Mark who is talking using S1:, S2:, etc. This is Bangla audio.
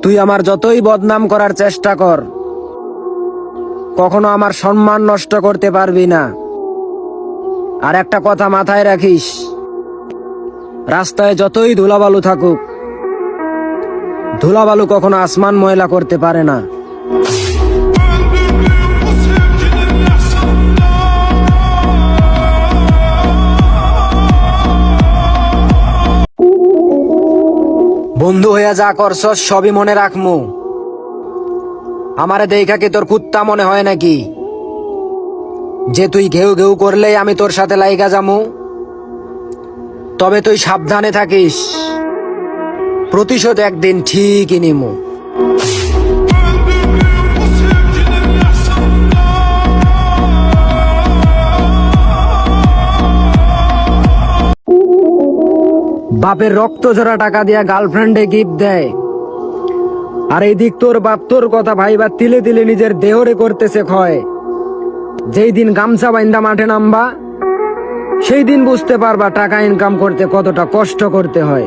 S1: তুই আমার যতই বদনাম করার চেষ্টা কর, কখনো আমার সম্মান নষ্ট করতে পারবি না। আর একটা কথা মাথায় রাখিস, রাস্তায় যতই ধুলাবালু থাকুক, ধুলাবালু কখনো আসমান ময়লা করতে পারে না। বন্ধু হইয়া যা করছস সবই মনে রাখমু। আমারে দেখা কি তোর কুত্তা মনে হয় নাকি, যে তুই ঘেউ ঘেউ করলেই আমি তোর সাথে লাইগা যামু? তবে তুই সাবধানে থাকিস, প্রতিশোধ একদিন ঠিকই নিমু। বাপের রক্ত ঝরা টাকা দিয়া গার্লফ্রেন্ডে গিফট দেয়, আর এইদিক তোর বাপ তোর কথা ভাইবা তিলে তিলে নিজের দেহরে করতেছে ক্ষয়। যেই দিন গামছা বাইন্দা মাঠে নামবা, সেই দিন বুঝতে পারবা টাকা ইনকাম করতে কতটা কষ্ট করতে হয়।